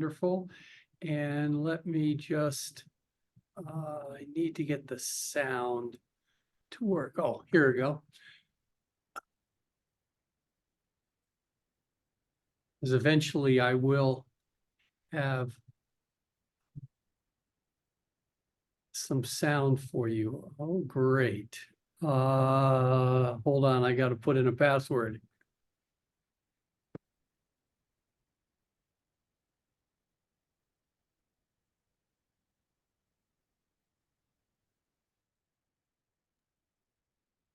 Wonderful. And let me just, I need to get the sound to work. Oh, here we go. Because eventually I will have some sound for you. Oh, great. Hold on, I got to put in a password.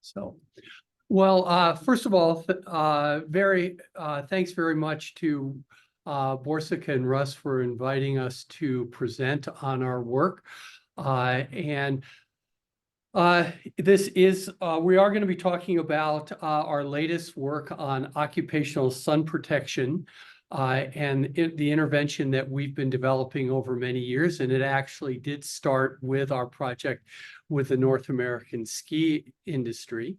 So, well, first of all, thanks very much to Borsika and Russ for inviting us to present on our work. We are going to be talking about our latest work on occupational sun protection and the intervention that we've been developing over many years. And it actually did start with our project with the North American ski industry.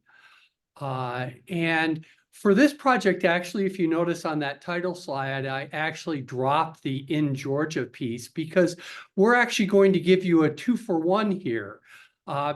And for this project, actually, if you notice on that title slide, I actually dropped the in Georgia piece because we're actually going to give you a 2-for-1 here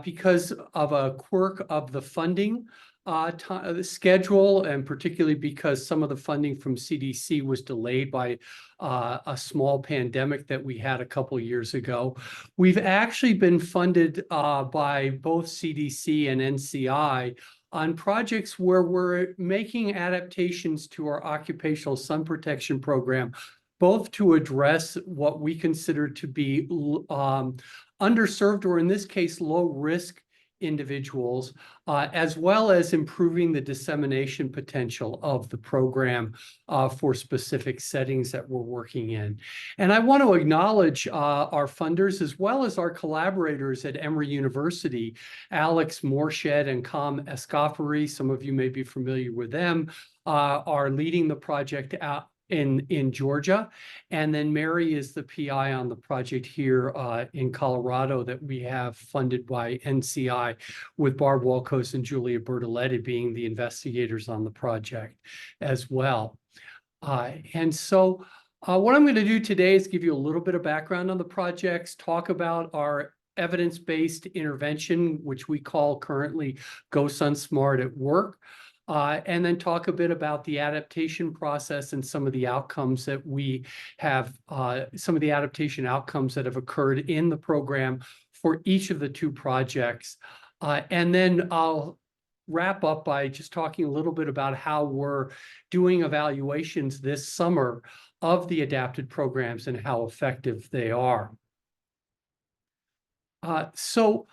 because of a quirk of the funding the schedule, and particularly because some of the funding from CDC was delayed by a small pandemic that we had a couple years ago. We've actually been funded by both CDC and NCI on projects where we're making adaptations to our occupational sun protection program, both to address what we consider to be underserved, or in this case, low risk individuals, as well as improving the dissemination potential of the program for specific settings that we're working in. And I want to acknowledge our funders as well as our collaborators at Emory University, Alex Morshed and Com Escoffery. Some of you may be familiar with them, are leading the project out in Georgia. And then Mary is the PI on the project here in Colorado that we have funded by NCI, with Barb Walkos and Julia Bertoletti being the investigators on the project as well. And so what I'm going to do today is give you a little bit of background on the projects, talk about our evidence-based intervention, which we call currently Go Sun Smart at Work. And then talk a bit about the adaptation process and some of the outcomes that we have, some of the adaptation outcomes that have occurred in the program for each of the two projects. And then I'll wrap up by just talking a little bit about how we're doing evaluations this summer of the adapted programs and how effective they are. So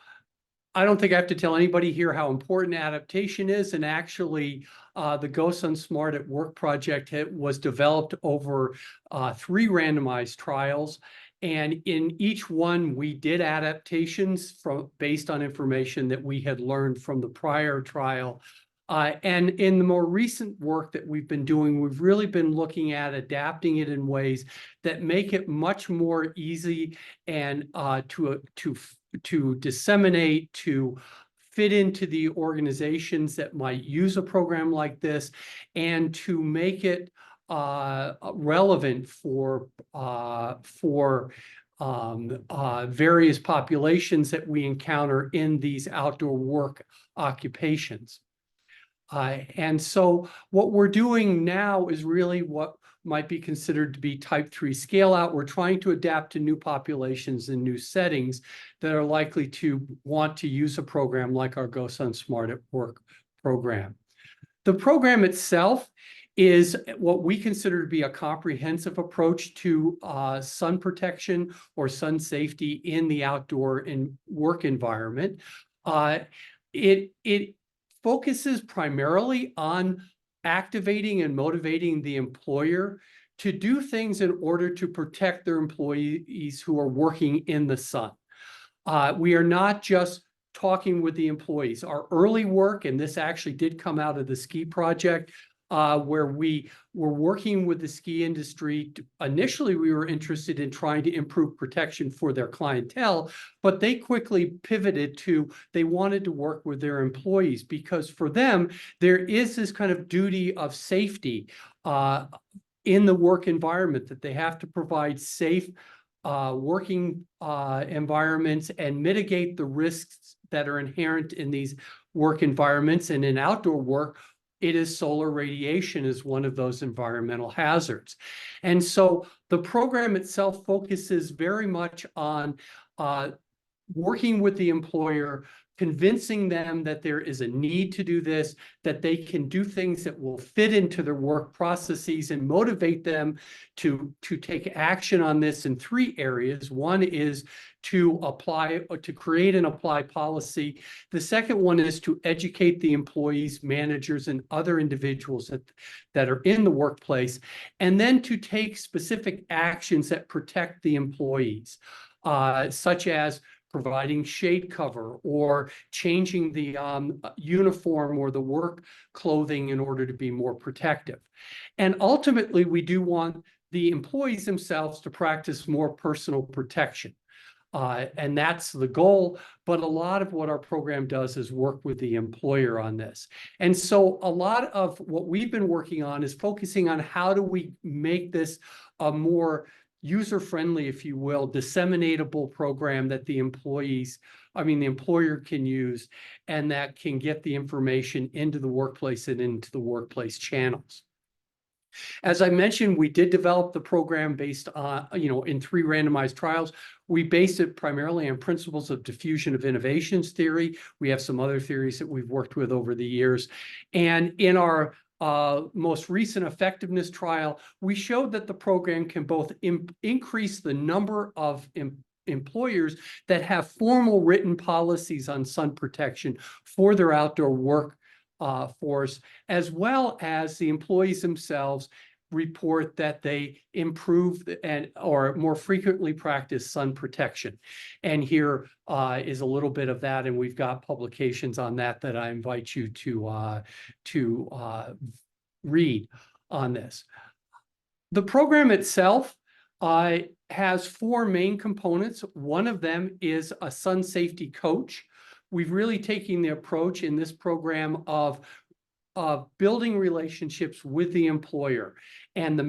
I don't think I have to tell anybody here how important adaptation is. And actually, the Go Sun Smart at Work project was developed over 3 randomized trials. And in each one, we did adaptations based on information that we had learned from the prior trial. And in the more recent work that we've been doing, we've really been looking at adapting it in ways that make it much more easy and to disseminate, to fit into the organizations that might use a program like this, and to make it relevant for various populations that we encounter in these outdoor work occupations. And so what we're doing now is really what might be considered to be type 3 scale out. We're trying to adapt to new populations and new settings that are likely to want to use a program like our Go Sun Smart at Work program. The program itself is what we consider to be a comprehensive approach to sun protection or sun safety in the outdoor and work environment. It focuses primarily on activating and motivating the employer to do things in order to protect their employees who are working in the sun. We are not just talking with the employees. Our early work, and this actually did come out of the ski project, where we were working with the ski industry. Initially, we were interested in trying to improve protection for their clientele, but they quickly pivoted to they wanted to work with their employees, because for them, there is this kind of duty of safety in the work environment, that they have to provide safe working environments and mitigate the risks that are inherent in these work environments. And in outdoor work, it is solar radiation is one of those environmental hazards. And so the program itself focuses very much on working with the employer, convincing them that there is a need to do this, that they can do things that will fit into their work processes, and motivate them to take action on this in 3 areas. One is to apply or to create and apply policy. The second one is to educate the employees, managers, and other individuals that are in the workplace, and then to take specific actions that protect the employees, such as providing shade cover or changing the uniform or the work clothing in order to be more protective. And ultimately, we do want the employees themselves to practice more personal protection. And that's the goal. But a lot of what our program does is work with the employer on this. And so a lot of what we've been working on is focusing on how do we make this a more user-friendly, if you will, disseminatable program that the employer can use, and that can get the information into the workplace and into the workplace channels. As I mentioned, we did develop the program based on, in 3 randomized trials. We based it primarily on principles of diffusion of innovations theory. We have some other theories that we've worked with over the years. And in our most recent effectiveness trial, we showed that the program can both increase the number of employers that have formal written policies on sun protection for their outdoor work force, as well as the employees themselves report that they improve or more frequently practice sun protection. And here is a little bit of that, and we've got publications on that I invite you to read on this. The program itself has 4 main components. One of them is a sun safety coach. We've really taken the approach in this program of building relationships with the employer and the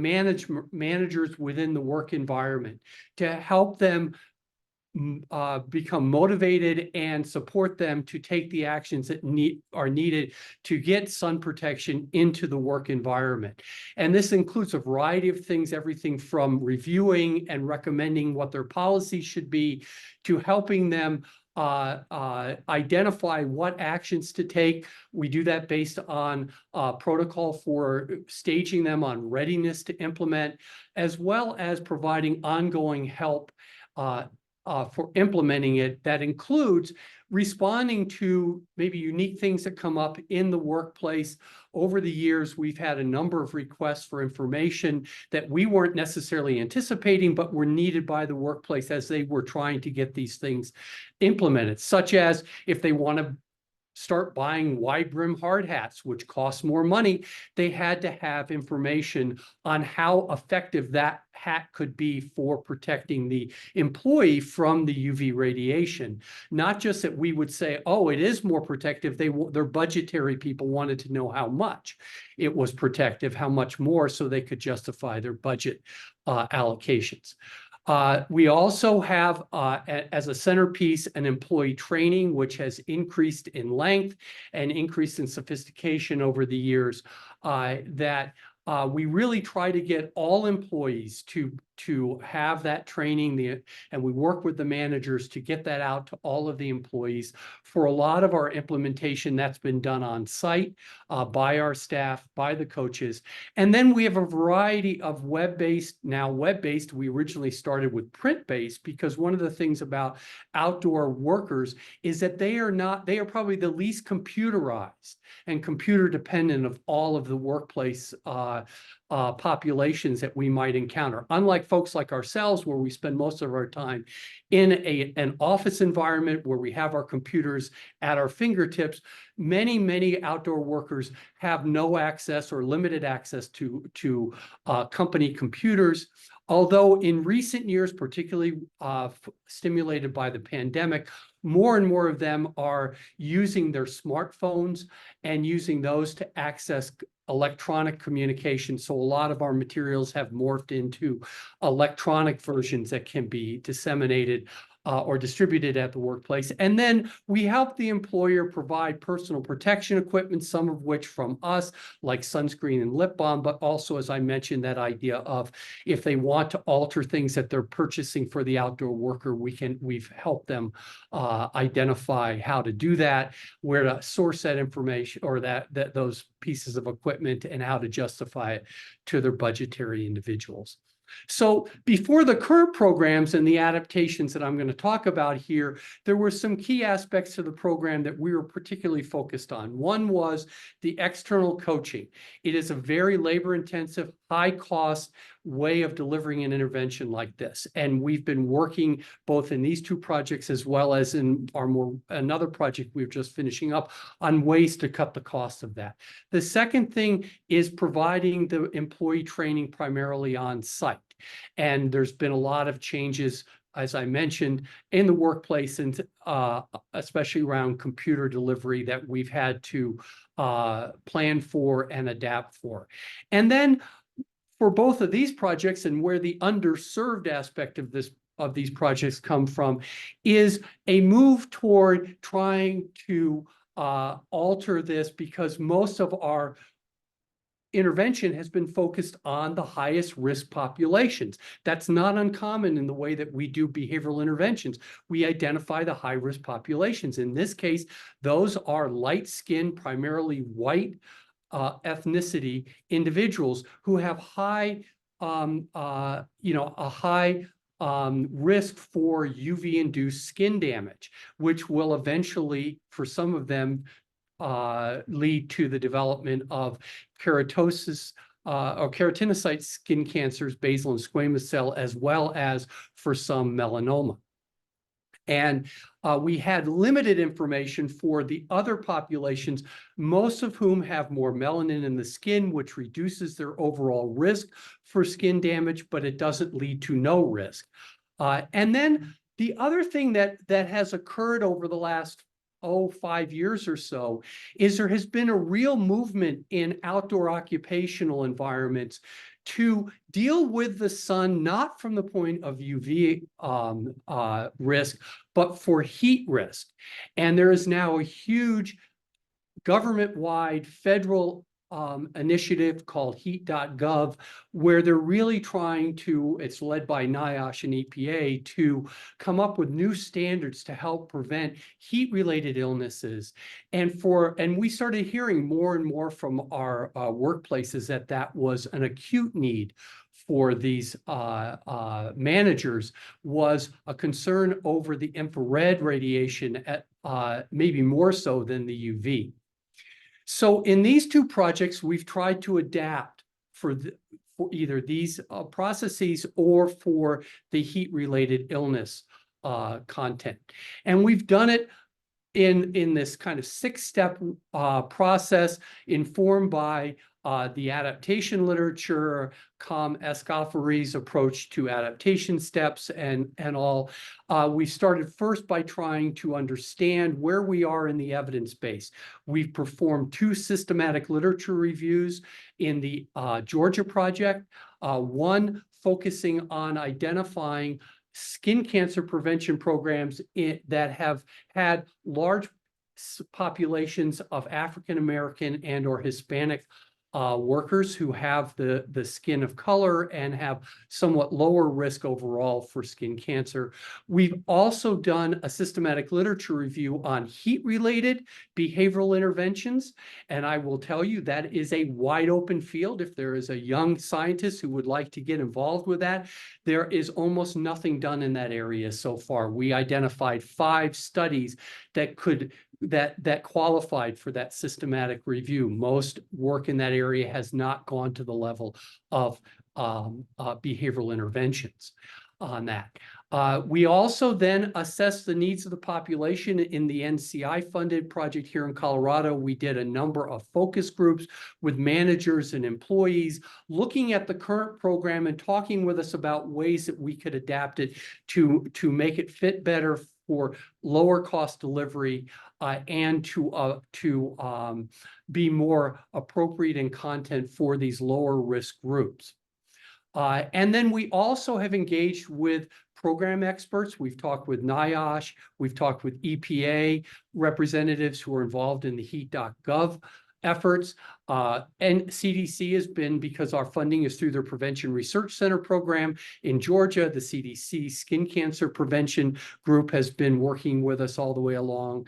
managers within the work environment to help them become motivated and support them to take the actions that are needed to get sun protection into the work environment. And this includes a variety of things, everything from reviewing and recommending what their policies should be, to helping them identify what actions to take. We do that based on protocol for staging them on readiness to implement, as well as providing ongoing help for implementing it. That includes responding to maybe unique things that come up in the workplace. Over the years, we've had a number of requests for information that we weren't necessarily anticipating, but were needed by the workplace as they were trying to get these things implemented, such as if they want to start buying wide brim hard hats, which cost more money, they had to have information on how effective that hat could be for protecting the employee from the UV radiation. Not just that we would say, oh, it is more protective. Their budgetary people wanted to know how much it was protective, how much more, so they could justify their budget allocations. We also have, as a centerpiece, an employee training, which has increased in length and increased in sophistication over the years, that we really try to get all employees to have that training, and we work with the managers to get that out to all of the employees. For a lot of our implementation, that's been done on site by our staff, by the coaches. And then we have a variety of web-based. Now web-based, we originally started with print-based, because one of the things about outdoor workers is that they are probably the least computerized and computer dependent of all of the workplace populations that we might encounter. Unlike folks like ourselves, where we spend most of our time in an office environment where we have our computers at our fingertips, many outdoor workers have no access or limited access to company computers. Although in recent years, particularly stimulated by the pandemic, more and more of them are using their smartphones and using those to access electronic communication. So a lot of our materials have morphed into electronic versions that can be disseminated or distributed at the workplace. And then we help the employer provide personal protection equipment, some of which from us, like sunscreen and lip balm, but also, as I mentioned, that idea of if they want to alter things that they're purchasing for the outdoor worker, we've helped them identify how to do that, where to source that information or those pieces of equipment, and how to justify it to their budgetary individuals. So before the current programs and the adaptations that I'm going to talk about here, there were some key aspects to the program that we were particularly focused on. One was the external coaching. It is a very labor-intensive, high-cost way of delivering an intervention like this. And we've been working both in these two projects as well as in another project we're just finishing up on ways to cut the cost of that. The second thing is providing the employee training primarily on site. And there's been a lot of changes, as I mentioned, in the workplace, and especially around computer delivery, that we've had to plan for and adapt for. And then for both of these projects, and where the underserved aspect of these projects come from, is a move toward trying to alter this, because most of our intervention has been focused on the highest risk populations. That's not uncommon in the way that we do behavioral interventions. We identify the high risk populations. In this case, those are light-skinned, primarily white ethnicity individuals who have high, a high risk for UV-induced skin damage, which will eventually, for some of them, lead to the development of keratosis or keratinocyte skin cancers, basal and squamous cell, as well as for some melanoma. And we had limited information for the other populations, most of whom have more melanin in the skin, which reduces their overall risk for skin damage, but it doesn't lead to no risk. And then the other thing that has occurred over the last 5 years or so is there has been a real movement in outdoor occupational environments to deal with the sun, not from the point of UV risk, but for heat risk. And there is now a huge government-wide federal initiative called heat.gov, where they're really trying to, it's led by NIOSH and EPA, to come up with new standards to help prevent heat-related illnesses. And we started hearing more and more from our workplaces that was an acute need for these managers, was a concern over the infrared radiation, maybe more so than the UV. So in these two projects, we've tried to adapt for either these processes or for the heat-related illness content. And we've done it in this kind of 6-step process informed by the adaptation literature, Escoffery's approach to adaptation steps, and all. We started first by trying to understand where we are in the evidence base. We've performed 2 systematic literature reviews in the Georgia project, one focusing on identifying skin cancer prevention programs that have had large populations of African American and or Hispanic workers who have the skin of color and have somewhat lower risk overall for skin cancer. We've also done a systematic literature review on heat-related behavioral interventions, and I will tell you that is a wide open field. If there is a young scientist who would like to get involved with that, there is almost nothing done in that area so far. We identified 5 studies that qualified for that systematic review. Most work in that area has not gone to the level of behavioral interventions on that. We also then assessed the needs of the population in the NCI-funded project here in Colorado. We did a number of focus groups with managers and employees, looking at the current program and talking with us about ways that we could adapt it to make it fit better for lower cost delivery and to be more appropriate in content for these lower risk groups. And then we also have engaged with program experts. We've talked with NIOSH, we've talked with EPA representatives who are involved in the heat.gov efforts. And CDC has been, because our funding is through their Prevention Research Center program in Georgia, the CDC Skin Cancer Prevention Group has been working with us all the way along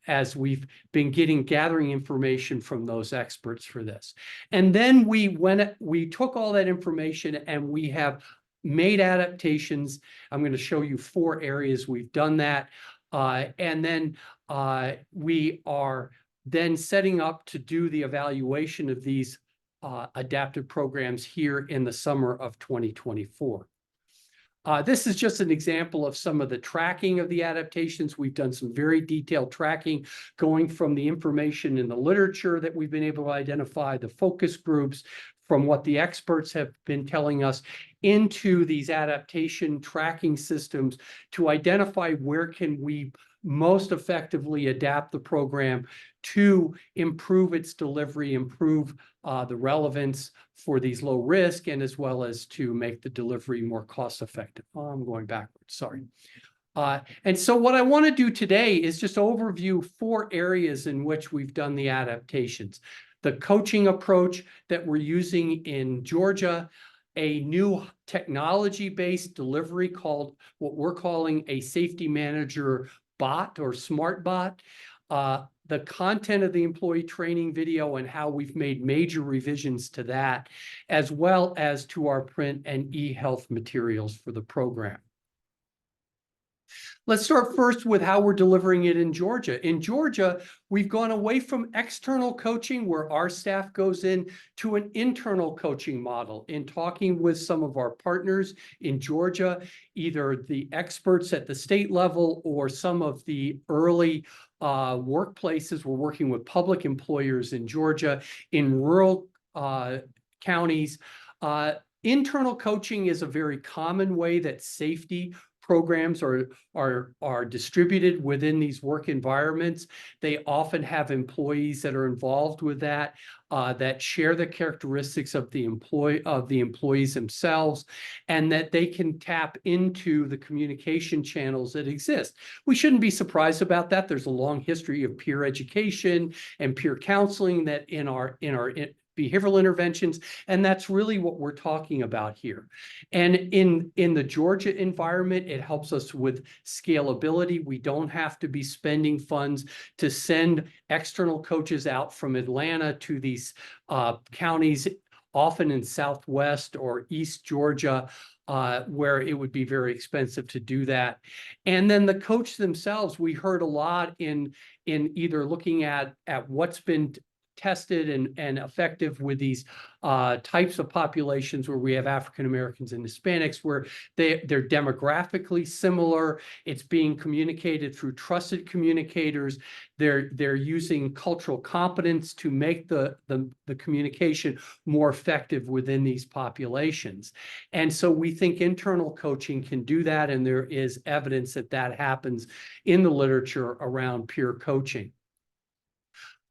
as we've been gathering information from those experts for this. And then we took all that information and we have made adaptations. I'm going to show you 4 areas we've done that. And then we are then setting up to do the evaluation of these adaptive programs here in the summer of 2024. This is just an example of some of the tracking of the adaptations. We've done some very detailed tracking going from the information in the literature that we've been able to identify, the focus groups, from what the experts have been telling us, into these adaptation tracking systems to identify where can we most effectively adapt the program to improve its delivery, improve the relevance for these low risk, and as well as to make the delivery more cost effective. Oh, I'm going backwards, sorry. And so what I want to do today is just overview 4 areas in which we've done the adaptations. The coaching approach that we're using in Georgia, a new technology-based delivery called what we're calling a safety manager bot or smart bot, the content of the employee training video and how we've made major revisions to that, as well as to our print and e-health materials for the program. Let's start first with how we're delivering it in Georgia. In Georgia, we've gone away from external coaching where our staff goes in to an internal coaching model in talking with some of our partners in Georgia, either the experts at the state level or some of the early workplaces. We're working with public employers in Georgia, in rural counties. Internal coaching is a very common way that safety programs are distributed within these work environments. They often have employees that are involved with that, that share the characteristics of the employees themselves, and that they can tap into the communication channels that exist. We shouldn't be surprised about that. There's a long history of peer education and peer counseling that in our behavioral interventions, and that's really what we're talking about here. And in the Georgia environment, it helps us with scalability. We don't have to be spending funds to send external coaches out from Atlanta to these counties, often in Southwest or East Georgia, where it would be very expensive to do that. And then the coach themselves, we heard a lot in either looking at what's been tested and effective with these types of populations where we have African Americans and Hispanics, where they're demographically similar. It's being communicated through trusted communicators. They're using cultural competence to make the communication more effective within these populations. And so we think internal coaching can do that, and there is evidence that that happens in the literature around peer coaching.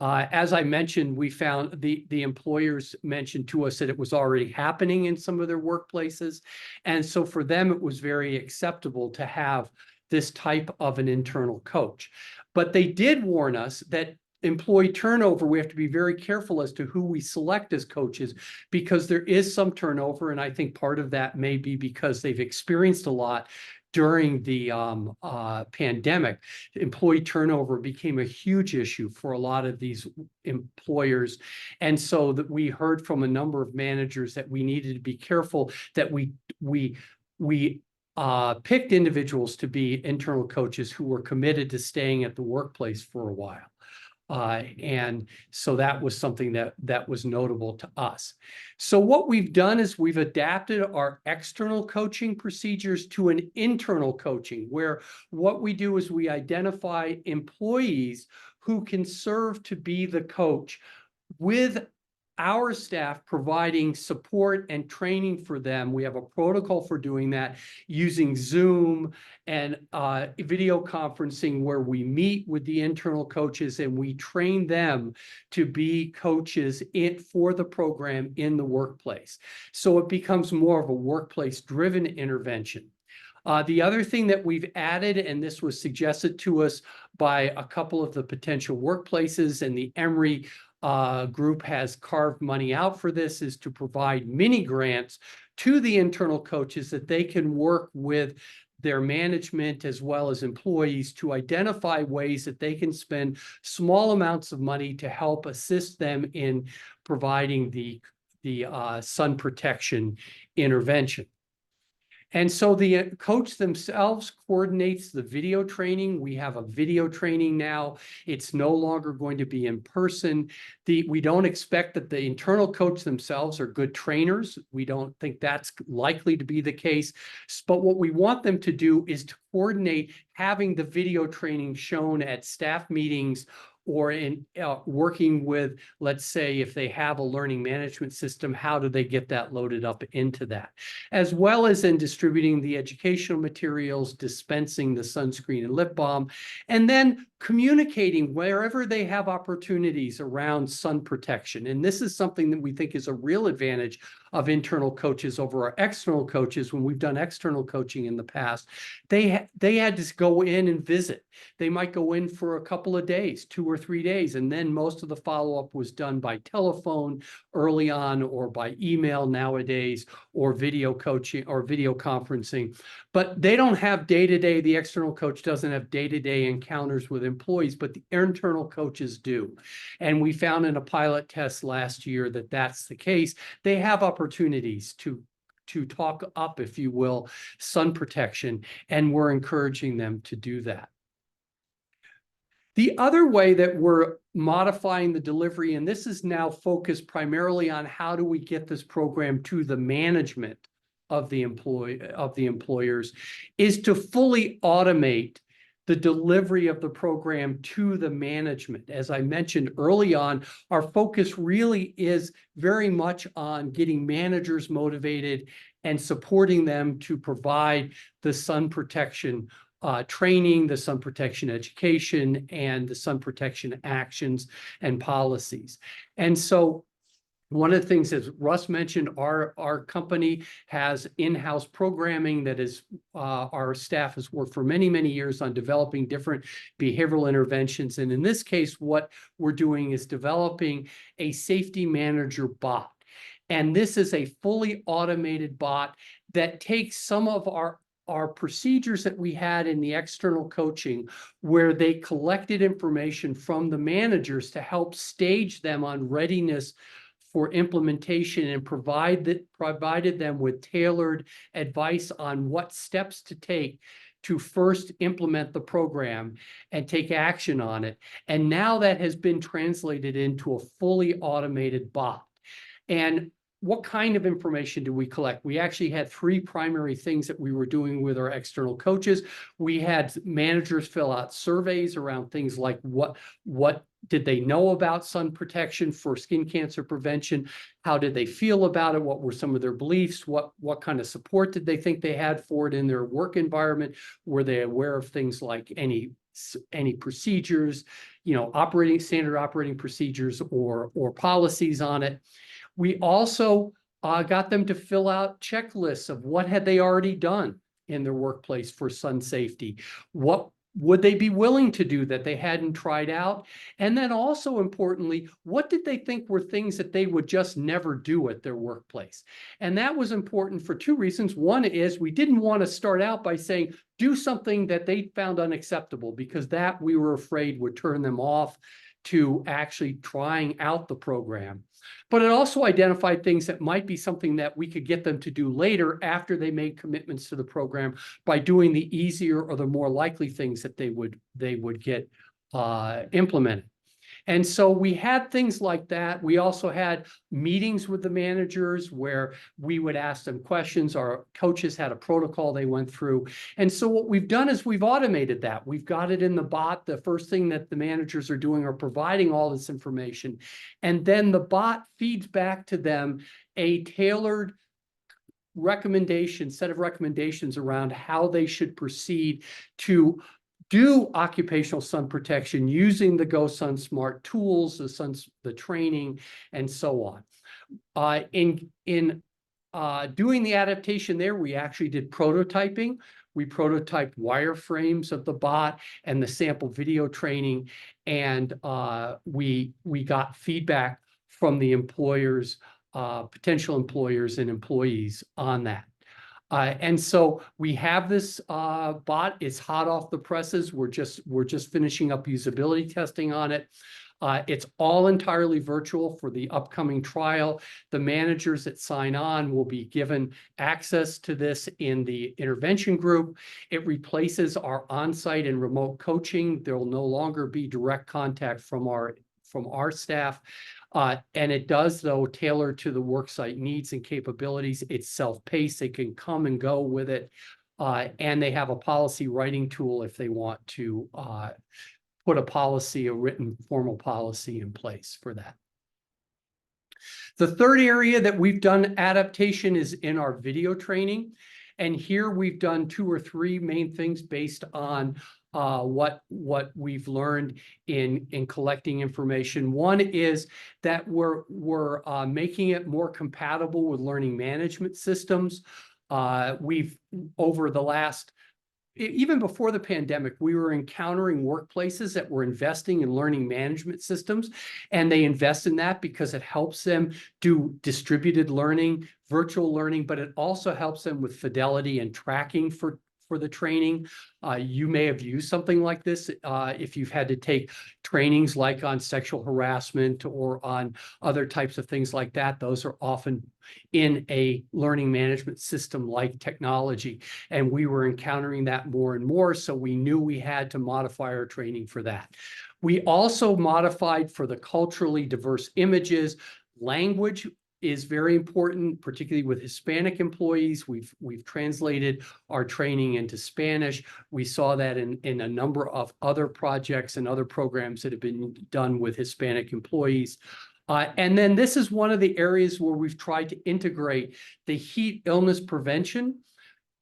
As I mentioned, we found the employers mentioned to us that it was already happening in some of their workplaces. And so for them, it was very acceptable to have this type of an internal coach. But they did warn us that employee turnover, we have to be very careful as to who we select as coaches, because there is some turnover. And I think part of that may be because they've experienced a lot during the pandemic. Employee turnover became a huge issue for a lot of these employers. And so that we heard from a number of managers that we needed to be careful that we picked individuals to be internal coaches who were committed to staying at the workplace for a while. And so that was something that was notable to us. So what we've done is we've adapted our external coaching procedures to an internal coaching, where what we do is we identify employees who can serve to be the coach with our staff providing support and training for them. We have a protocol for doing that using Zoom and video conferencing, where we meet with the internal coaches and we train them to be coaches for the program in the workplace. So it becomes more of a workplace-driven intervention. The other thing that we've added, and this was suggested to us by a couple of the potential workplaces, and the Emory group has carved money out for this, is to provide mini grants to the internal coaches that they can work with their management as well as employees to identify ways that they can spend small amounts of money to help assist them in providing the sun protection intervention. And so the coach themselves coordinates the video training. We have a video training now. It's no longer going to be in person. We don't expect that the internal coach themselves are good trainers. We don't think that's likely to be the case. But what we want them to do is to coordinate having the video training shown at staff meetings, or in working with, let's say, if they have a learning management system, how do they get that loaded up into that? As well as in distributing the educational materials, dispensing the sunscreen and lip balm, and then communicating wherever they have opportunities around sun protection. And this is something that we think is a real advantage of internal coaches over our external coaches. When we've done external coaching in the past, they had to go in and visit. They might go in for a couple of days, 2 or 3 days, and then most of the follow-up was done by telephone early on, or by email nowadays, or video coaching or video conferencing. But they don't have day-to-day, the external coach doesn't have day-to-day encounters with employees, but the internal coaches do. And we found in a pilot test last year that that's the case. They have opportunities to talk up, if you will, sun protection, and we're encouraging them to do that. The other way that we're modifying the delivery, and this is now focused primarily on how do we get this program to the management of the employers, is to fully automate the delivery of the program to the management. As I mentioned early on, our focus really is very much on getting managers motivated and supporting them to provide the sun protection training, the sun protection education, and the sun protection actions and policies. And so one of the things, as Russ mentioned, our company has in-house programming that is, our staff has worked for many, many years on developing different behavioral interventions. And in this case, what we're doing is developing a safety manager bot. And this is a fully automated bot that takes some of our procedures that we had in the external coaching, where they collected information from the managers to help stage them on readiness for implementation, and provided them with tailored advice on what steps to take to first implement the program and take action on it. And now that has been translated into a fully automated bot. And what kind of information do we collect? We actually had 3 primary things that we were doing with our external coaches. We had managers fill out surveys around things like what did they know about sun protection for skin cancer prevention? How did they feel about it? What were some of their beliefs? What kind of support did they think they had for it in their work environment? Were they aware of things like any procedures, standard operating procedures or policies on it? We also got them to fill out checklists of what had they already done in their workplace for sun safety. What would they be willing to do that they hadn't tried out? And then also importantly, what did they think were things that they would just never do at their workplace? And that was important for 2 reasons. One is we didn't want to start out by saying, do something that they found unacceptable, because that we were afraid would turn them off to actually trying out the program. But it also identified things that might be something that we could get them to do later after they made commitments to the program, by doing the easier or the more likely things that they would get implemented. And so we had things like that. We also had meetings with the managers where we would ask them questions. Our coaches had a protocol they went through. And so what we've done is we've automated that. We've got it in the bot. The first thing that the managers are doing are providing all this information. And then the bot feeds back to them a tailored set of recommendations around how they should proceed to do occupational sun protection using the Go Sun Smart tools, the training, and so on. In doing the adaptation there, we actually did prototyping. We prototyped wireframes of the bot and the sample video training, and we got feedback from the employers, potential employers and employees on that. And so we have this bot. It's hot off the presses. We're just finishing up usability testing on it. It's all entirely virtual for the upcoming trial. The managers that sign on will be given access to this in the intervention group. It replaces our on-site and remote coaching. There will no longer be direct contact from our staff. And it does, though, tailor to the worksite needs and capabilities. It's self-paced. They can come and go with it. And they have a policy writing tool if they want to put a written formal policy in place for that. The third area that we've done adaptation is in our video training. And here we've done 2 or 3 main things based on what we've learned in collecting information. One is that we're making it more compatible with learning management systems. We've, over the last, even before the pandemic, we were encountering workplaces that were investing in learning management systems, and they invest in that because it helps them do distributed learning, virtual learning, but it also helps them with fidelity and tracking for the training. You may have used something like this if you've had to take trainings like on sexual harassment or on other types of things like that. Those are often in a learning management system like technology. And we were encountering that more and more, so we knew we had to modify our training for that. We also modified for the culturally diverse images. Language is very important, particularly with Hispanic employees. We've translated our training into Spanish. We saw that in a number of other projects and other programs that have been done with Hispanic employees. And then this is one of the areas where we've tried to integrate the heat illness prevention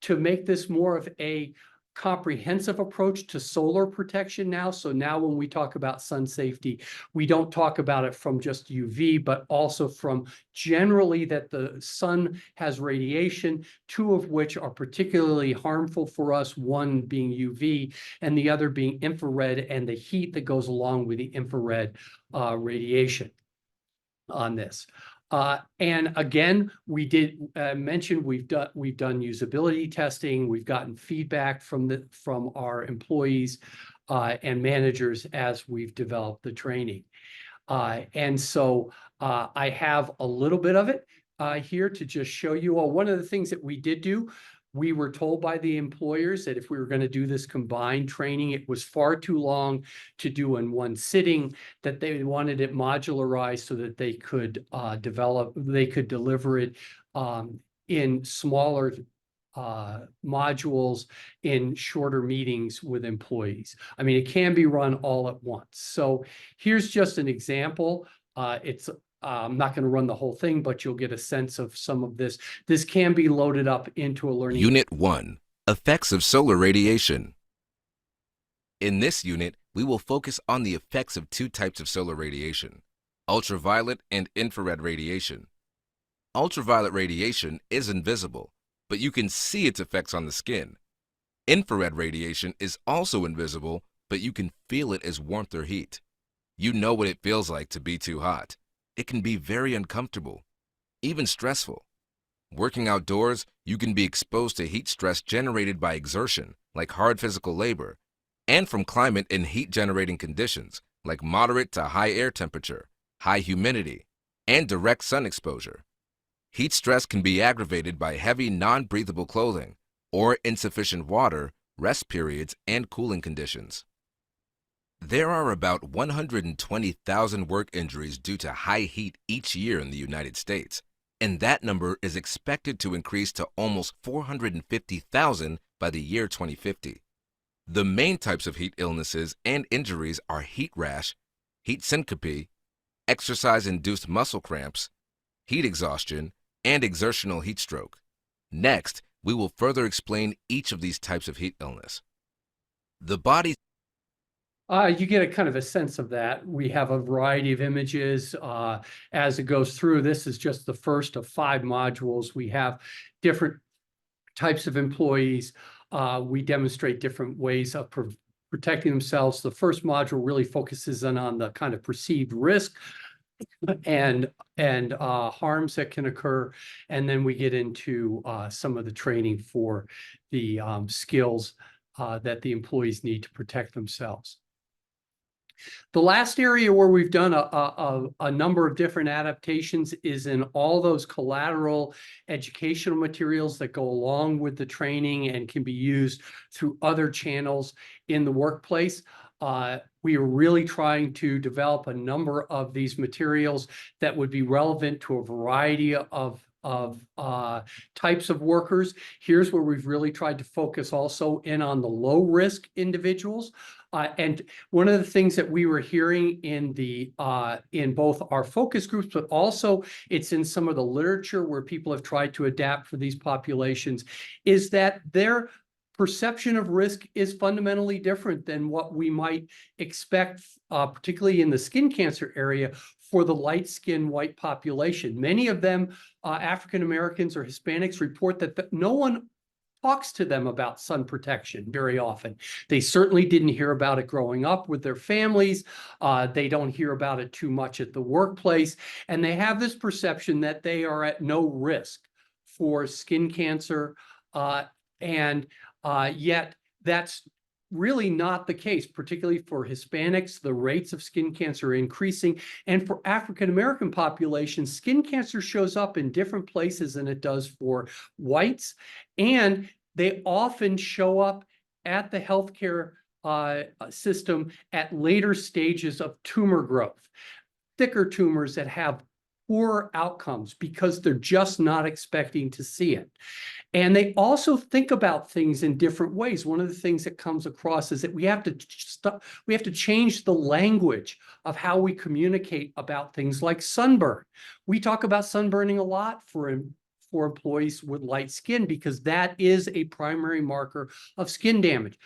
to make this more of a comprehensive approach to solar protection now. So now when we talk about sun safety, we don't talk about it from just UV, but also from generally that the sun has radiation, 2 of which are particularly harmful for us, one being UV and the other being infrared, and the heat that goes along with the infrared radiation on this. And again, we did mention we've done usability testing. We've gotten feedback from our employees and managers as we've developed the training. And so I have a little bit of it here to just show you all. One of the things that we did do, we were told by the employers that if we were going to do this combined training, it was far too long to do in one sitting, that they wanted it modularized so that they could deliver it in smaller modules in shorter meetings with employees. I mean, it can be run all at once. So here's just an example. I'm not going to run the whole thing, but you'll get a sense of some of this. This can be loaded up into a learning. Unit 1, Effects of Solar Radiation. In this unit, we will focus on the effects of 2 types of solar radiation, ultraviolet and infrared radiation. Ultraviolet radiation is invisible, but you can see its effects on the skin. Infrared radiation is also invisible, but you can feel it as warmth or heat. You know what it feels like to be too hot. It can be very uncomfortable, even stressful. Working outdoors, you can be exposed to heat stress generated by exertion, like hard physical labor, and from climate and heat-generating conditions, like moderate to high air temperature, high humidity, and direct sun exposure. Heat stress can be aggravated by heavy non-breathable clothing or insufficient water, rest periods, and cooling conditions. There are about 120,000 work injuries due to high heat each year in the United States, and that number is expected to increase to almost 450,000 by the year 2050. The main types of heat illnesses and injuries are heat rash, heat syncope, exercise-induced muscle cramps, heat exhaustion, and exertional heat stroke. Next, we will further explain each of these types of heat illness. The body You get a kind of a sense of that. We have a variety of images as it goes through. This is just the first of 5 modules. We have different types of employees. We demonstrate different ways of protecting themselves. The first module really focuses on the kind of perceived risk and harms that can occur. And then we get into some of the training for the skills that the employees need to protect themselves. The last area where we've done a number of different adaptations is in all those collateral educational materials that go along with the training and can be used through other channels in the workplace. We are really trying to develop a number of these materials that would be relevant to a variety of types of workers. Here's where we've really tried to focus also in on the low risk individuals. And one of the things that we were hearing in in both our focus groups, but also it's in some of the literature where people have tried to adapt for these populations, is that their perception of risk is fundamentally different than what we might expect, particularly in the skin cancer area, for the light-skinned white population. Many of them, African Americans or Hispanics, report that no one talks to them about sun protection very often. They certainly didn't hear about it growing up with their families. They don't hear about it too much at the workplace. And they have this perception that they are at no risk for skin cancer. And yet that's really not the case, particularly for Hispanics. The rates of skin cancer are increasing. And for African American populations, skin cancer shows up in different places than it does for whites. And they often show up at the healthcare system at later stages of tumor growth, thicker tumors that have poorer outcomes because they're just not expecting to see it. And they also think about things in different ways. One of the things that comes across is that we have to change the language of how we communicate about things like sunburn. We talk about sunburning a lot for employees with light skin because that is a primary marker of skin damage.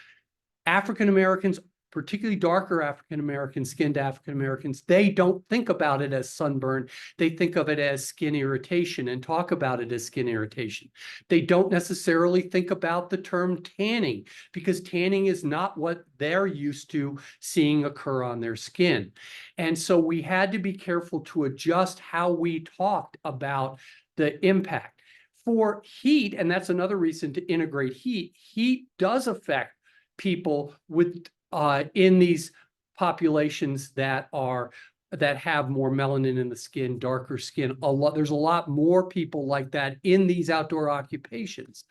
African Americans, particularly darker African Americans, skinned African Americans, they don't think about it as sunburn. They think of it as skin irritation and talk about it as skin irritation. They don't necessarily think about the term tanning because tanning is not what they're used to seeing occur on their skin. And so we had to be careful to adjust how we talked about the impact. For heat, and that's another reason to integrate heat, heat does affect people with in these populations that have more melanin in the skin, darker skin. There's a lot more people like that in these outdoor occupations.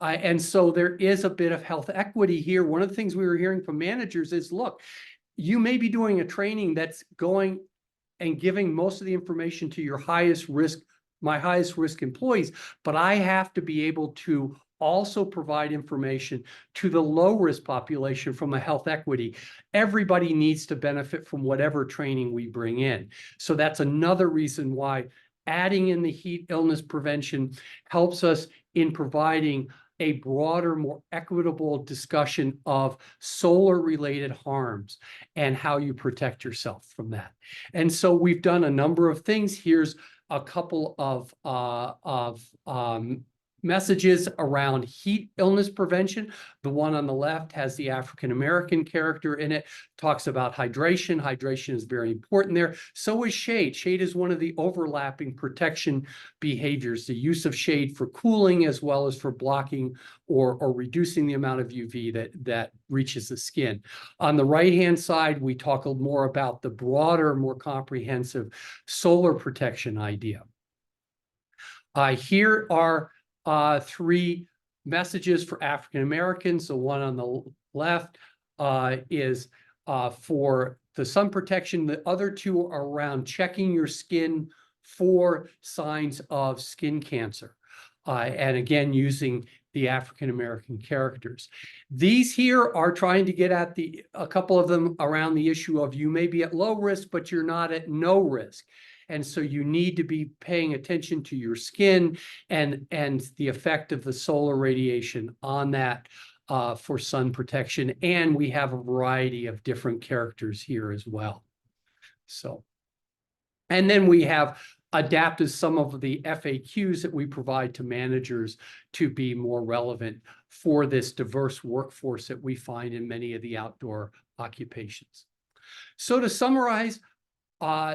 And so there is a bit of health equity here. One of the things we were hearing from managers is, look, you may be doing a training that's going and giving most of the information to your my highest risk employees, but I have to be able to also provide information to the low risk population from a health equity. Everybody needs to benefit from whatever training we bring in. So that's another reason why adding in the heat illness prevention helps us in providing a broader, more equitable discussion of solar related harms and how you protect yourself from that. And so we've done a number of things. Here's a couple of messages around heat illness prevention. The one on the left has the African American character in it, talks about hydration. Hydration is very important there. So is shade. Shade is one of the overlapping protection behaviors, the use of shade for cooling as well as for blocking or reducing the amount of UV that reaches the skin. On the right-hand side, we talk more about the broader, more comprehensive solar protection idea. Here are 3 messages for African Americans. The one on the left is for the sun protection. The other two are around checking your skin for signs of skin cancer. And again, using the African American characters. These here are trying to get at a couple of them around the issue of you may be at low risk, but you're not at no risk. And so you need to be paying attention to your skin and the effect of the solar radiation on that for sun protection. And we have a variety of different characters here as well. So, and then we have adapted some of the FAQs that we provide to managers to be more relevant for this diverse workforce that we find in many of the outdoor occupations. So to summarize,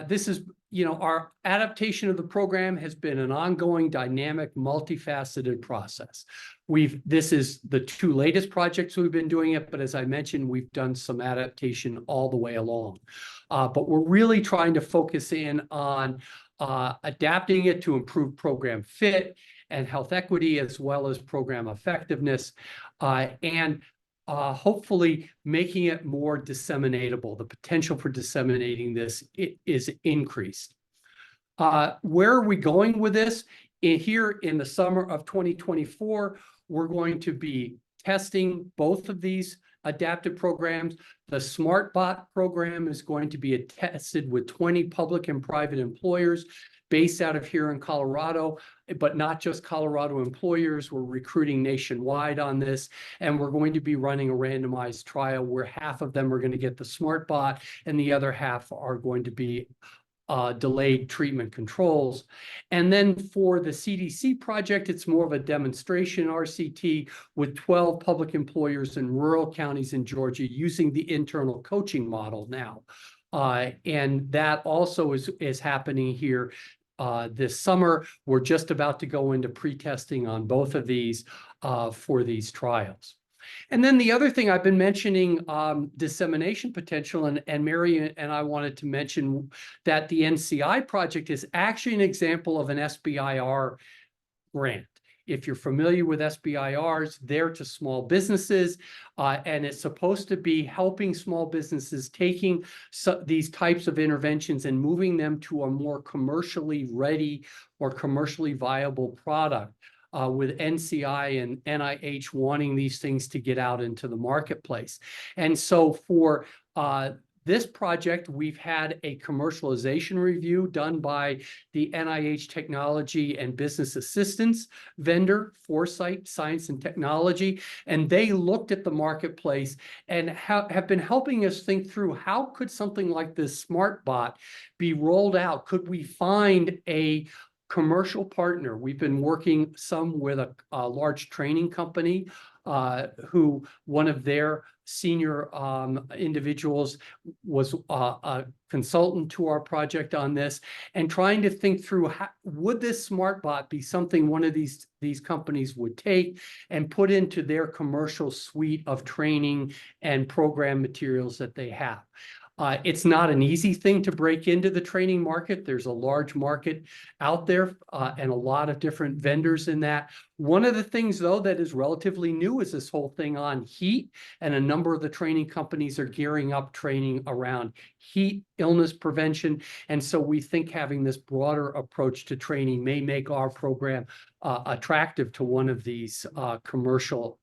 this is, our adaptation of the program has been an ongoing, dynamic, multifaceted process. This is the two latest projects we've been doing it, but as I mentioned, we've done some adaptation all the way along. But we're really trying to focus in on adapting it to improve program fit and health equity, as well as program effectiveness, and hopefully making it more disseminatable. The potential for disseminating this is increased. Where are we going with this? Here in the summer of 2024, we're going to be testing both of these adaptive programs. The SmartBot program is going to be tested with 20 public and private employers based out of here in Colorado, but not just Colorado employers. We're recruiting nationwide on this, and we're going to be running a randomized trial where half of them are going to get the SmartBot and the other half are going to be delayed treatment controls. And then for the CDC project, it's more of a demonstration RCT with 12 public employers in rural counties in Georgia using the internal coaching model now. And that also is happening here this summer. We're just about to go into pre-testing on both of these for these trials. And then the other thing I've been mentioning, dissemination potential, and Mary and I wanted to mention that the NCI project is actually an example of an SBIR grant. If you're familiar with SBIRs, they're to small businesses, and it's supposed to be helping small businesses taking these types of interventions and moving them to a more commercially ready or commercially viable product. With NCI and NIH wanting these things to get out into the marketplace. And so for this project, we've had a commercialization review done by the NIH Technology and Business Assistance vendor, Foresight Science and Technology, and they looked at the marketplace and have been helping us think through how could something like this SmartBot be rolled out? Could we find a commercial partner? We've been working some with a large training company who one of their senior individuals was a consultant to our project on this, and trying to think through would this SmartBot be something one of these companies would take and put into their commercial suite of training and program materials that they have. It's not an easy thing to break into the training market. There's a large market out there and a lot of different vendors in that. One of the things, though, that is relatively new is this whole thing on heat, and a number of the training companies are gearing up training around heat illness prevention. And so we think having this broader approach to training may make our program attractive to one of these commercial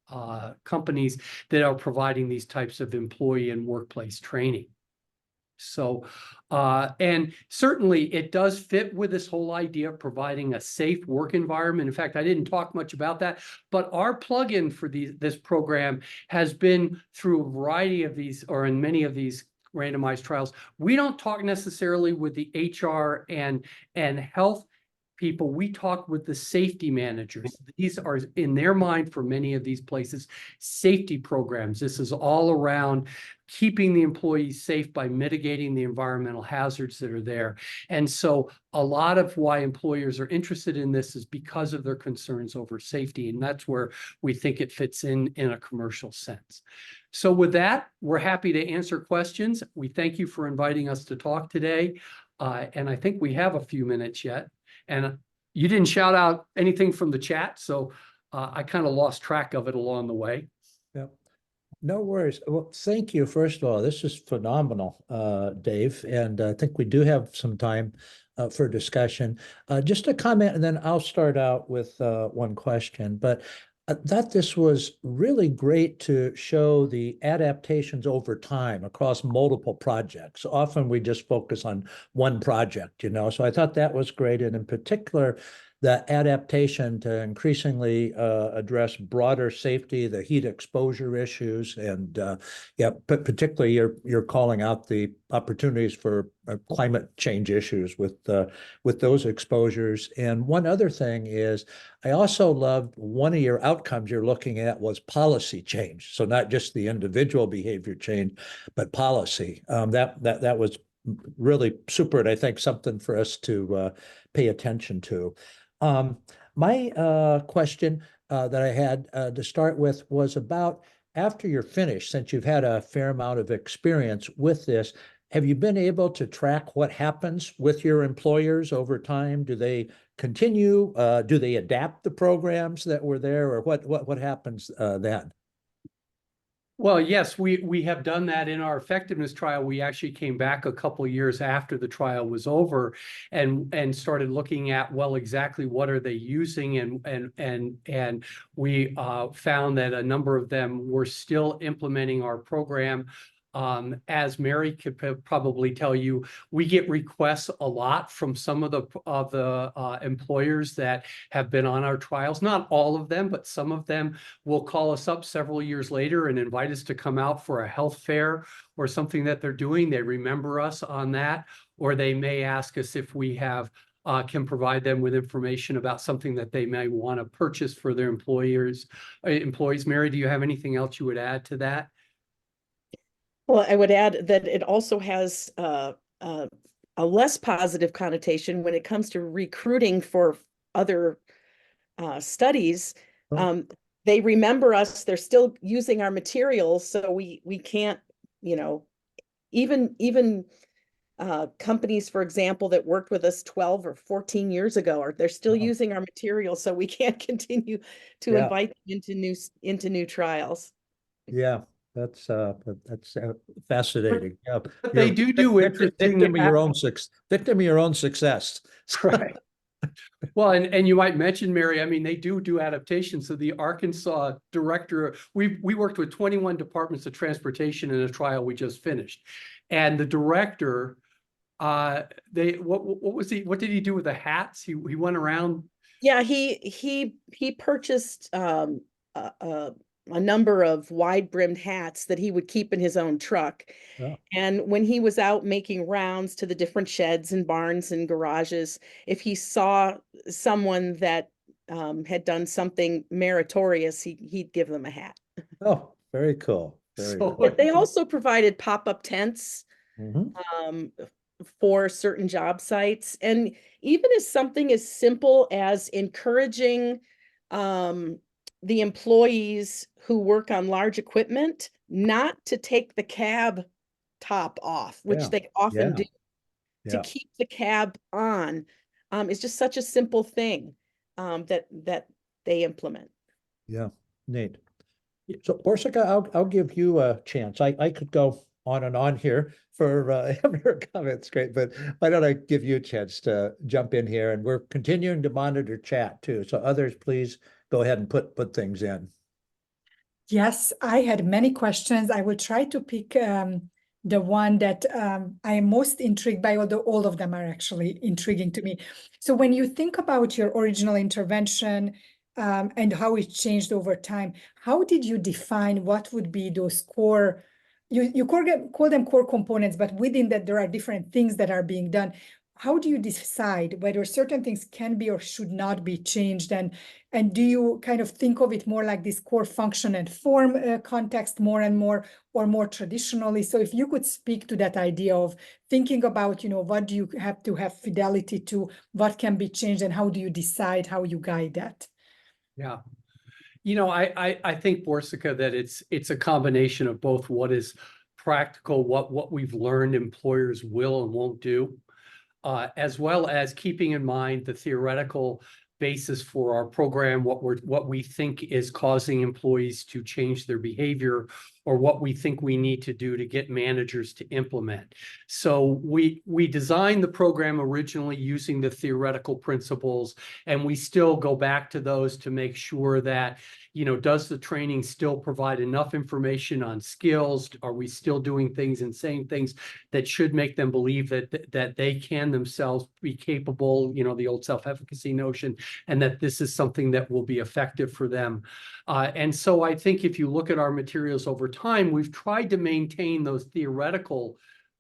companies that are providing these types of employee and workplace training. So, and certainly it does fit with this whole idea of providing a safe work environment. In fact, I didn't talk much about that, but our plugin for this program has been through a variety of these, or in many of these randomized trials. We don't talk necessarily with the HR and health people. We talk with the safety managers. These are, in their mind, for many of these places, safety programs. This is all around keeping the employees safe by mitigating the environmental hazards that are there. And so a lot of why employers are interested in this is because of their concerns over safety. And that's where we think it fits in a commercial sense. So with that, we're happy to answer questions. We thank you for inviting us to talk today. And I think we have a few minutes yet. And you didn't shout out anything from the chat, so I kind of lost track of it along the way. Yep. No worries. Well, thank you. First of all, this is phenomenal, Dave, and I think we do have some time for discussion. Just a comment, and then I'll start out with one question. But I thought this was really great to show the adaptations over time across multiple projects. Often we just focus on one project, so I thought that was great. And in particular, the adaptation to increasingly address broader safety, the heat exposure issues, and yeah, but particularly you're calling out the opportunities for climate change issues with those exposures. And one other thing is, I also loved one of your outcomes you're looking at was policy change. So not just the individual behavior change, but policy. That was really super, and I think something for us to pay attention to. My question that I had to start with was about after you're finished, since you've had a fair amount of experience with this, have you been able to track what happens with your employers over time? Do they continue? Do they adapt the programs that were there, or what happens then? Well, yes, we have done that in our effectiveness trial. We actually came back a couple of years after the trial was over and started looking at, well, exactly what are they using, and we found that a number of them were still implementing our program. As Mary could probably tell you, we get requests a lot from some of the employers that have been on our trials. Not all of them, but some of them will call us up several years later and invite us to come out for a health fair or something that they're doing. They remember us on that, or they may ask us if we have can provide them with information about something that they may want to purchase for their employees. Mary, do you have anything else you would add to that? Well, I would add that it also has a less positive connotation when it comes to recruiting for other studies. They remember us, they're still using our materials, so we can't, even companies, for example, that worked with us 12 or 14 years ago, they're still using our materials, so we can't continue to invite them into new trials. Yeah. That's fascinating. Yeah, But they do interesting. Victim of your own success. Right. Well, and you might mention, Mary, I mean, they do adaptation. So the Arkansas director, we worked with 21 departments of transportation in a trial we just finished, and the director, what did he do with the hats? He went around. Yeah, he purchased a number of wide-brimmed hats that he would keep in his own truck. Oh. And when he was out making rounds to the different sheds and barns and garages, if he saw someone that had done something meritorious, he'd give them a hat. Oh, very cool. Very cool. But they also provided pop-up tents Mhm. For certain job sites. And even as something as simple as encouraging the employees who work on large equipment not to take the cab top off, which they often do, to keep the cab on, is just such a simple thing that they implement. Yeah, neat. So, Borsika, I'll give you a chance. I could go on and on here for your comments, great, but why don't I give you a chance to jump in here? And we're continuing to monitor chat too. So others, please go ahead and put things in. Yes, I had many questions. I will try to pick the one that I am most intrigued by, although all of them are actually intriguing to me. So when you think about your original intervention and how it changed over time, how did you define what would be those core, you call them core components, but within that there are different things that are being done. How do you decide whether certain things can be or should not be changed? And do you kind of think of it more like this core function and form context more and more, or more traditionally? So if you could speak to that idea of thinking about, what do you have to have fidelity to, what can be changed, and how do you decide how you guide that? Yeah. I think, Borsika, that it's a combination of both what is practical, what we've learned employers will and won't do, as well as keeping in mind the theoretical basis for our program, what we think is causing employees to change their behavior, or what we think we need to do to get managers to implement. So we designed the program originally using the theoretical principles, and we still go back to those to make sure that, you know, does the training still provide enough information on skills? Are we still doing things and saying things that should make them believe that they can themselves be capable, you know, the old self-efficacy notion, and that this is something that will be effective for them. And so I think if you look at our materials over time, we've tried to maintain those theoretical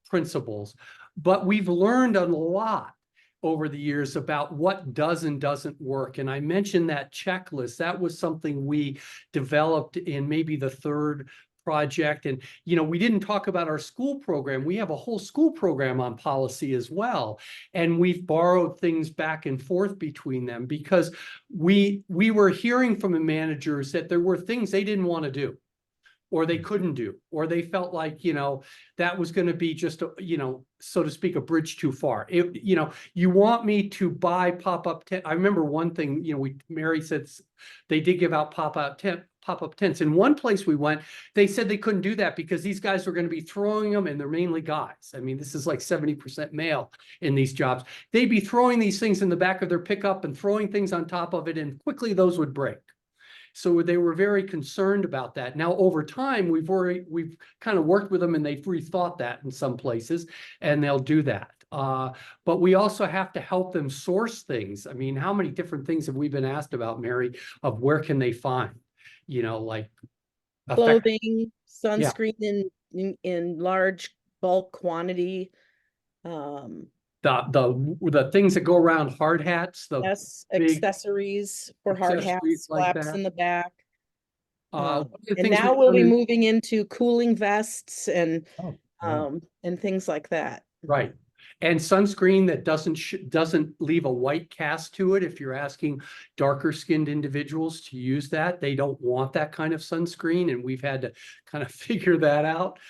principles, but we've learned a lot over the years about what does and doesn't work. And I mentioned that checklist. That was something we developed in maybe the third project. And, you know, we didn't talk about our school program. We have a whole school program on policy as well. And we've borrowed things back and forth between them because we were hearing from the managers that there were things they didn't want to do, or they couldn't do, or they felt like, you know, that was going to be just, you know, so to speak, a bridge too far. You know, you want me to buy pop-up tent. I remember one thing, you know, Mary said they did give out pop-up tents. In one place we went, they said they couldn't do that because these guys were going to be throwing them, and they're mainly guys. I mean, this is like 70% male in these jobs. They'd be throwing these things in the back of their pickup and throwing things on top of it, and quickly those would break. So they were very concerned about that. Now, over time, we've kind of worked with them, and they've rethought that in some places, and they'll do that. But we also have to help them source things. I mean, how many different things have we been asked about, Mary, of where can they find, you know, like clothing, sunscreen in large bulk quantity. The things that go around hard hats, the Yes, big accessories for hard hats, accessories like flaps that. in the back. One of the And things now we've we'll done be is- moving into cooling vests and Oh, yeah. and things like that. Right. And sunscreen that doesn't leave a white cast to it. If you're asking darker skinned individuals to use that, they don't want that kind of sunscreen. And we've had to kind of figure that out.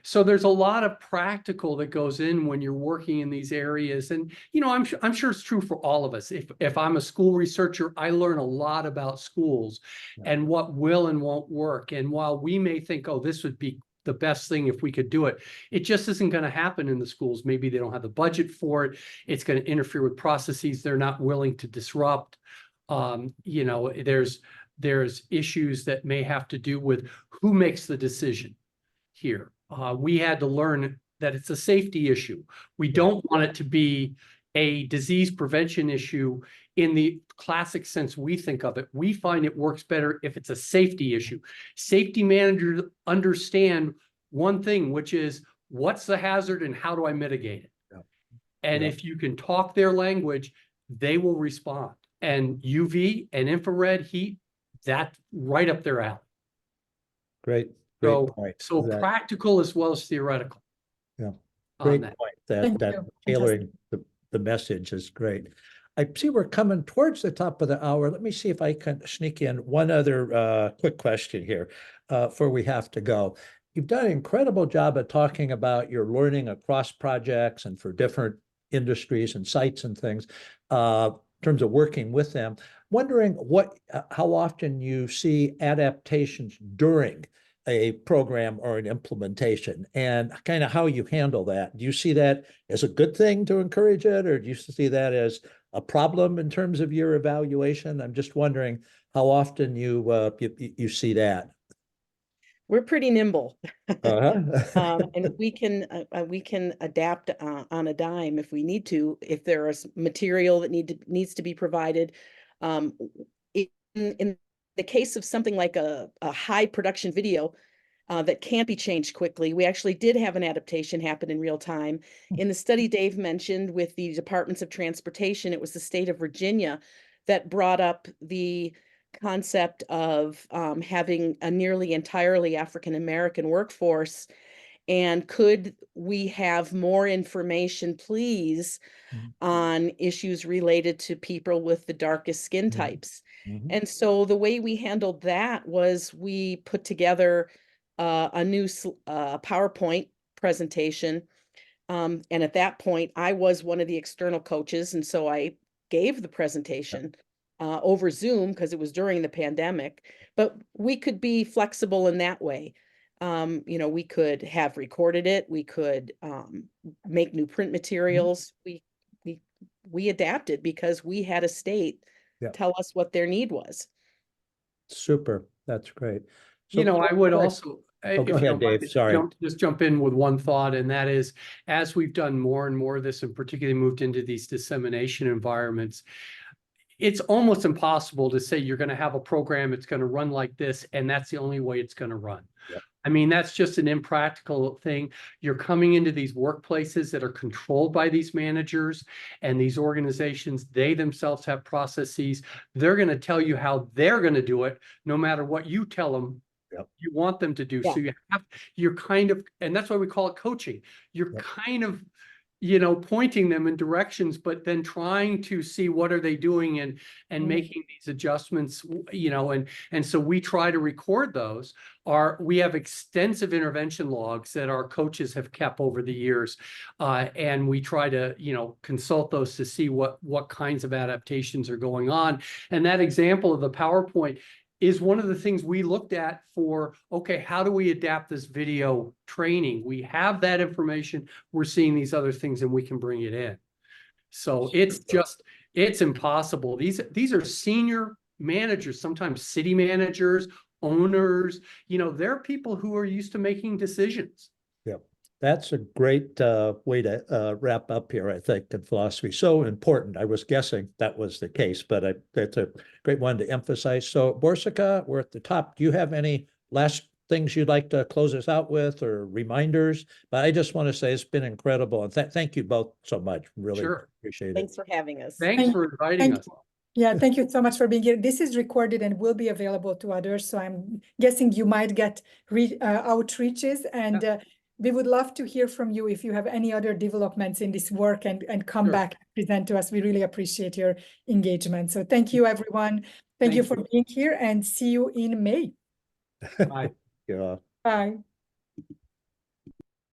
So there's a lot of practical that goes in when you're working in these areas. And, you know, I'm sure it's true for all of us. If I'm a school researcher, I learn a lot about schools and what will and won't work. And while we may think, oh, this would be the best thing if we could do it, it just isn't going to happen in the schools. Maybe they don't have the budget for it. It's going to interfere with processes they're not willing to disrupt. You know, there's issues that may have to do with who makes the decision here. We had to learn that it's a safety issue. We don't want it to be a disease prevention issue in the classic sense we think of it. We find it works better if it's a safety issue. Safety managers understand one thing, which is what's the hazard and how do I mitigate it? Yeah. And Yeah. if you can talk their language, they will respond. And UV and infrared heat, that's right up their alley. Great point. So practical as well as theoretical. Yeah, great that. point. Thank That you. tailoring the message is great. I see we're coming towards the top of the hour. Let me see if I can sneak in one other quick question here before we have to go. You've done an incredible job at talking about your learning across projects and for different industries and sites and things in terms of working with them. Wondering how often you see adaptations during a program or an implementation, and kind of how you handle that. Do you see that as a good thing to encourage it, or do you see that as a problem in terms of your evaluation? I'm just wondering how often you see that. We're pretty nimble. Uh-huh. And we can adapt on a dime if we need to, if there is material that needs to be provided. In the case of something like a high production video that can't be changed quickly, we actually did have an adaptation happen in real time. In the study Dave mentioned with the Departments of Transportation, it was the state of Virginia that brought up the concept of having a nearly entirely African American workforce. And could we have more information, please, on issues related to people with the darkest skin types? And so the way we handled that was we put together a new PowerPoint presentation. And at that point, I was one of the external coaches. And so I gave the presentation over Zoom because it was during the pandemic. But we could be flexible in that way. You know, we could have recorded it. We could make new print materials. We adapted because we had a state Yeah. tell us what their need was. Super. That's great. You know, I would also, go if you ahead, don't mind, Dave. Sorry. just jump in with one thought, and that is, as we've done more and more of this, and particularly moved into these dissemination environments, it's almost impossible to say you're going to have a program, it's going to run like this, and that's the only way it's going to run. Yep. I mean, that's just an impractical thing. You're coming into these workplaces that are controlled by these managers and these organizations. They themselves have processes. They're going to tell you how they're going to do it, no matter what you tell them. Yep. You want them to do. Yeah. So you're kind of, and that's why we call it coaching. You're Yep. kind of, you know, pointing them in directions, but then trying to see what are they doing and making these adjustments, you know, and so we try to record those. We have extensive intervention logs that our coaches have kept over the years, and we try to, you know, consult those to see what kinds of adaptations are going on. And that example of the PowerPoint is one of the things we looked at for, okay, how do we adapt this video training? We have that information, we're seeing these other things, and we can bring it in. So it's impossible. These are senior managers, sometimes city managers, owners, you know, they're people who are used to making decisions. That's a great way to wrap up here, I think, in philosophy. So important. I was guessing that was the case, but that's a great one to emphasize. So, Borsika, we're at the top. Do you have any last things you'd like to close us out with or reminders? But I just want to say it's been incredible. And thank you both so much. Really appreciate it. Thanks for having us. Thanks for inviting us. Yeah, thank you so much for being here. This is recorded and will be available to others. So I'm guessing you might get outreaches, and we would love to hear from you if you have any other developments in this work, and come back and present to us. We really appreciate your engagement. So thank you, everyone. Thank you for being here, and see you in May. Bye. Yeah. Bye.